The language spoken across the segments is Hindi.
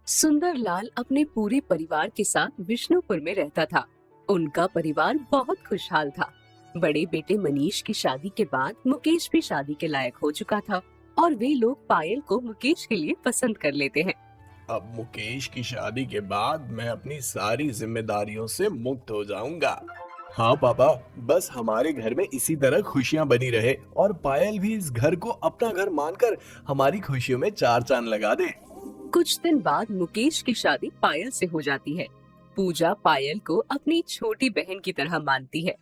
सुंदरलाल अपने पूरे परिवार के साथ विष्णुपुर में रहता था। उनका परिवार बहुत खुशहाल था। बड़े बेटे मनीष की शादी के बाद मुकेश भी शादी के लायक हो चुका था और वे लोग पायल को मुकेश के लिए पसंद कर लेते हैं। अब मुकेश की शादी के बाद मैं अपनी सारी जिम्मेदारियों से मुक्त हो जाऊंगा। हाँ पापा, बस हमारे घर में इसी तरह खुशियां बनी रहे और पायल भी इस घर को अपना घर मानकर हमारी खुशियों में चार चांद लगा दे। कुछ दिन बाद मुकेश की शादी पायल से हो जाती है। पूजा पायल को अपनी छोटी बहन की तरह मानती है।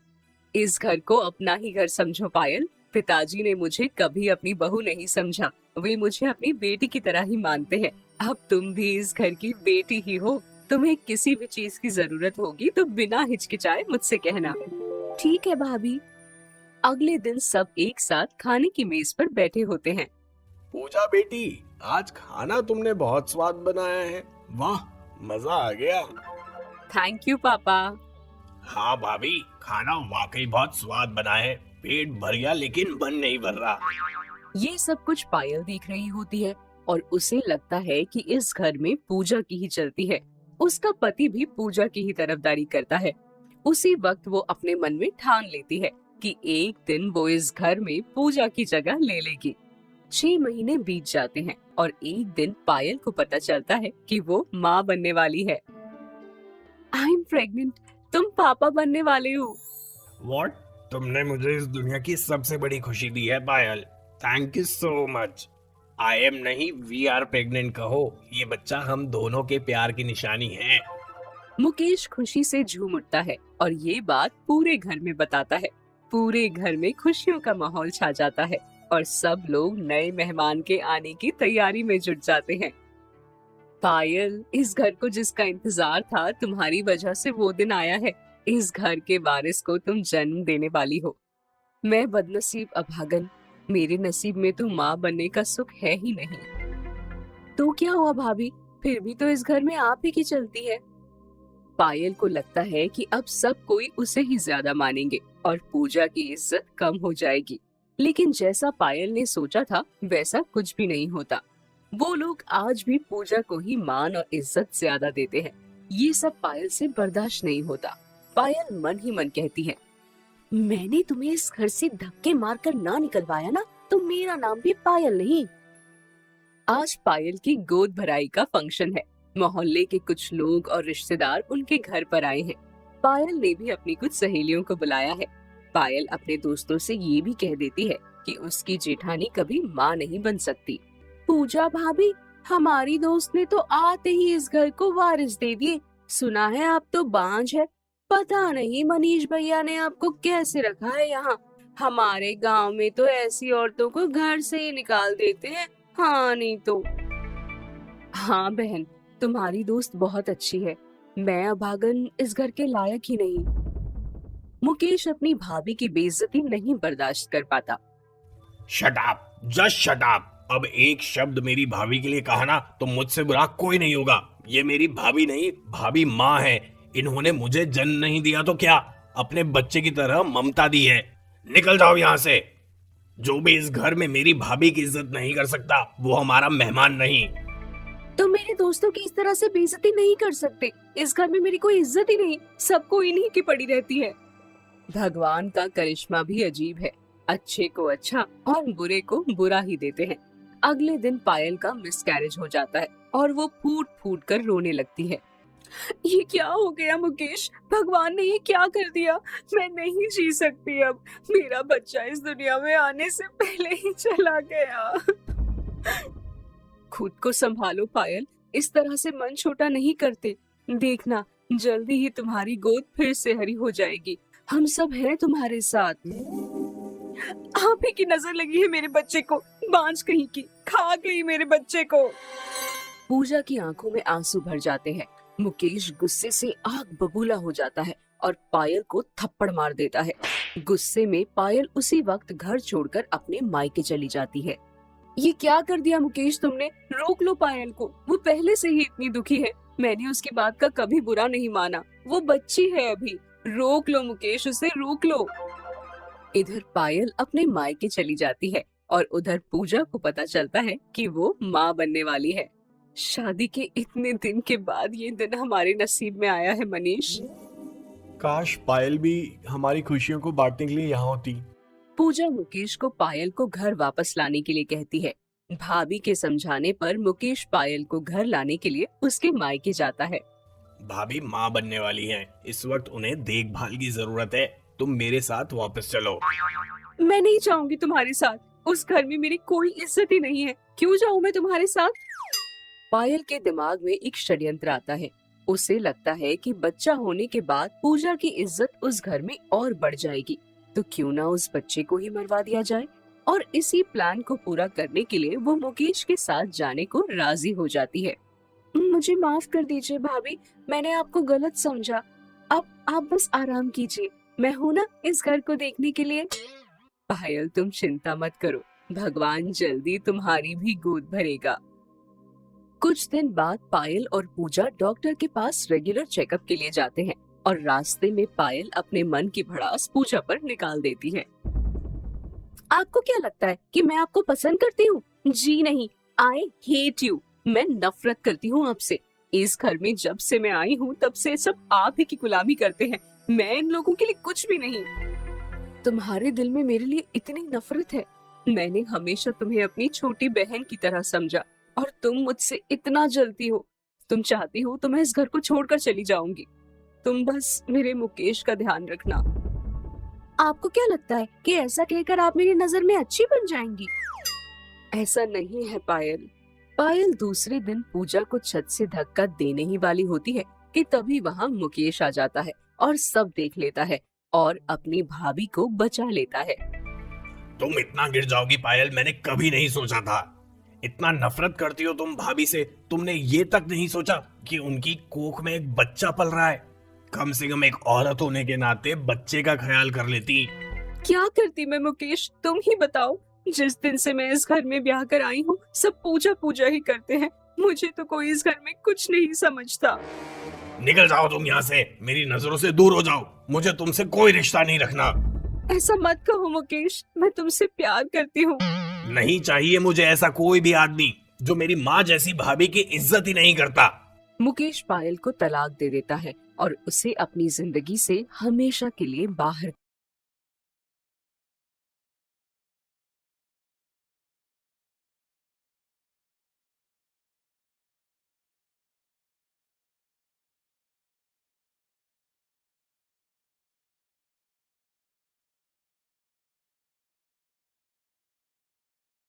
इस घर को अपना ही घर समझो पायल। पिताजी ने मुझे कभी अपनी बहू नहीं समझा, वे मुझे अपनी बेटी की तरह ही मानते हैं। अब तुम भी इस घर की बेटी ही हो। तुम्हें किसी भी चीज की जरूरत होगी तो बिना हिचकिचाए मुझसे कहना। ठीक है भाभी। अगले दिन सब एक साथ खाने की मेज पर बैठे होते हैं। पूजा बेटी, आज खाना तुमने बहुत स्वाद बनाया है। वाह, मजा आ गया। थैंक यू पापा। हाँ भाभी, खाना वाकई बहुत स्वाद बना है। पेट भर गया लेकिन मन नहीं भर रहा। ये सब कुछ पायल देख रही होती है और उसे लगता है कि इस घर में पूजा की ही चलती है। उसका पति भी पूजा की ही तरफदारी करता है। उसी वक्त वो अपने मन में ठान लेती है कि एक दिन वो इस घर में पूजा की जगह ले लेगी। 6 महीने बीत जाते हैं और एक दिन पायल को पता चलता है कि वो माँ बनने वाली है। I am pregnant. तुम पापा बनने वाले हो। व्हाट? तुमने मुझे इस दुनिया की सबसे बड़ी खुशी दी है Payal. Thank you so much. I am नहीं, वी आर प्रेग्नेंट कहो। ये बच्चा हम दोनों के प्यार की निशानी है। मुकेश खुशी से झूम उठता है और ये बात पूरे घर में बताता है। पूरे घर में खुशियों का माहौल छा जाता है और सब लोग नए मेहमान के आने की तैयारी में जुट जाते हैं। पायल, इस घर को जिसका इंतजार था, तुम्हारी वजह से वो दिन आया है। इस घर के वारिस को तुम जन्म देने वाली हो। मैं बदनसीब अभागन, मेरे नसीब में तो माँ बनने का सुख है ही नहीं। तो क्या हुआ भाभी, फिर भी तो इस घर में आप ही की चलती है। पायल को लगता है कि अब सब कोई उसे ही ज्यादा मानेंगे और पूजा की इज्जत कम हो जाएगी। लेकिन जैसा पायल ने सोचा था वैसा कुछ भी नहीं होता। वो लोग आज भी पूजा को ही मान और इज्जत ज्यादा देते हैं। ये सब पायल से बर्दाश्त नहीं होता। पायल मन ही मन कहती है, मैंने तुम्हें इस घर से धक्के मारकर ना निकलवाया ना, तो मेरा नाम भी पायल नहीं। आज पायल की गोद भराई का फंक्शन है। मोहल्ले के कुछ लोग और रिश्तेदार उनके घर पर आए हैं। पायल ने भी अपनी कुछ सहेलियों को बुलाया है। पायल अपने दोस्तों से ये भी कह देती है कि उसकी जेठानी कभी माँ नहीं बन सकती। पूजा भाभी, हमारी दोस्त ने तो आते ही इस घर को वारिस दे दिए। सुना है आप तो बांझ है। पता नहीं मनीष भैया ने आपको कैसे रखा है यहाँ। हमारे गांव में तो ऐसी औरतों को घर से ही निकाल देते हैं। हाँ नहीं तो। हाँ बहन, तुम्हारी दोस्त बहुत अच्छी है। मैं अभागन इस घर के लायक ही नहीं। मुकेश अपनी भाभी की बेइज्जती नहीं बर्दाश्त कर पाता। Shut up, just shut up. अब एक शब्द मेरी भाभी के लिए कहा ना तो मुझसे बुरा कोई नहीं होगा। ये मेरी भाभी नहीं, भाभी माँ है। इन्होंने मुझे जन्म नहीं दिया तो क्या, अपने बच्चे की तरह ममता दी है। निकल जाओ यहाँ से। जो भी इस घर में मेरी भाभी की इज्जत नहीं कर सकता वो हमारा मेहमान नहीं। तो मेरे दोस्तों की इस तरह से बेइज्जती नहीं कर सकते। इस घर में मेरी कोई इज्जत ही नहीं, सबको इन्हीं की पड़ी रहती है। भगवान का करिश्मा भी अजीब है। अच्छे को अच्छा और बुरे को बुरा ही देते हैं। अगले दिन पायल का मिसकैरेज हो जाता है और वो फूट फूट कर रोने लगती है। ये क्या हो गया मुकेश, भगवान ने ये क्या कर दिया। मैं नहीं जी सकती अब। मेरा बच्चा इस दुनिया में आने से पहले ही चला गया। खुद को संभालो पायल, इस तरह से मन छोटा नहीं करते। देखना, जल्दी ही तुम्हारी गोद फिर से हरी हो जाएगी। हम सब हैं तुम्हारे साथ। आप ही की नजर लगी है मेरे बच्चे को, बांझ कहीं की, खा गई मेरे बच्चे को। पूजा की आंखों में आंसू भर जाते हैं। मुकेश गुस्से से आग बबूला हो जाता है और पायल को थप्पड़ मार देता है। गुस्से में पायल उसी वक्त घर छोड़कर अपने मायके चली जाती है। ये क्या कर दिया मुकेश तुमने, रोक लो पायल को। वो पहले से ही इतनी दुखी है। मैंने उसकी बात का कभी बुरा नहीं माना। वो बच्ची है अभी। रोक लो मुकेश, उसे रोक लो। इधर पायल अपने मायके चली जाती है और उधर पूजा को पता चलता है कि वो माँ बनने वाली है। शादी के इतने दिन के बाद ये दिन हमारे नसीब में आया है मनीष। काश पायल भी हमारी खुशियों को बांटने के लिए यहाँ होती। पूजा मुकेश को पायल को घर वापस लाने के लिए कहती है। भाभी के समझाने पर मुकेश पायल को घर लाने के लिए उसके मायके जाता है। भाभी माँ बनने वाली हैं, इस वक्त उन्हें देखभाल की जरूरत है। तुम मेरे साथ वापस चलो। मैं नहीं चाहूंगी तुम्हारे साथ, उस घर में मेरी कोई इज्जत ही नहीं है, क्यों जाऊं मैं तुम्हारे साथ। पायल के दिमाग में एक षड्यंत्र आता है। उसे लगता है कि बच्चा होने के बाद पूजा की इज्जत उस घर में और बढ़ जाएगी, तो क्यों ना उस बच्चे को ही मरवा दिया जाए। और इसी प्लान को पूरा करने के लिए वो मुकेश के साथ जाने को राजी हो जाती है। मुझे माफ कर दीजिए भाभी, मैंने आपको गलत समझा। अब आप बस आराम कीजिए, मैं हूँ ना इस घर को देखने के लिए। पायल तुम चिंता मत करो, भगवान जल्दी तुम्हारी भी गोद भरेगा। कुछ दिन बाद पायल और पूजा डॉक्टर के पास रेगुलर चेकअप के लिए जाते हैं और रास्ते में पायल अपने मन की भड़ास पूजा पर निकाल देती है। आपको क्या लगता है कि मैं आपको पसंद करती हूँ? जी नहीं, आई हेट यू। मैं नफरत करती हूँ आपसे। इस घर में जब से मैं आई हूँ तब से सब आप ही की गुलामी करते हैं। मैं इन लोगों के लिए कुछ भी नहीं। तुम्हारे दिल में मेरे लिए इतनी नफरत है। मैंने हमेशा तुम्हें अपनी छोटी बहन की तरह समझा और तुम मुझसे इतना जलती हो। तुम चाहती हो तो मैं इस घर को छोड़कर चली जाऊंगी। तुम बस मेरे मुकेश का ध्यान रखना। आपको क्या लगता है कि ऐसा कहकर आप मेरी नजर में अच्छी बन जाएंगी? ऐसा नहीं है पायल। पायल दूसरे दिन पूजा को छत से धक्का देने ही वाली होती है कि तभी वहाँ मुकेश आ जाता है और सब देख लेता है और अपनी भाभी को बचा लेता है। तुम इतना गिर जाओगी पायल, मैंने कभी नहीं सोचा था। इतना नफरत करती हो तुम भाभी से, तुमने ये तक नहीं सोचा कि उनकी कोख में एक बच्चा पल रहा है। कम से कम एक औरत होने के नाते बच्चे का ख्याल कर लेती। क्या करती मैं मुकेश, तुम ही बताओ। जिस दिन से मैं इस घर में ब्याह कर आई हूँ सब पूजा पूजा ही करते हैं। मुझे तो कोई इस घर में कुछ नहीं समझता। निकल जाओ तुम यहाँ से, मेरी नजरों से दूर हो जाओ। मुझे तुमसे कोई रिश्ता नहीं रखना। ऐसा मत कहो मुकेश, मैं तुमसे प्यार करती हूँ। नहीं चाहिए मुझे ऐसा कोई भी आदमी जो मेरी माँ जैसी भाभी की इज्जत ही नहीं करता। मुकेश पायल को तलाक दे देता है और उसे अपनी जिंदगी से हमेशा के लिए बाहर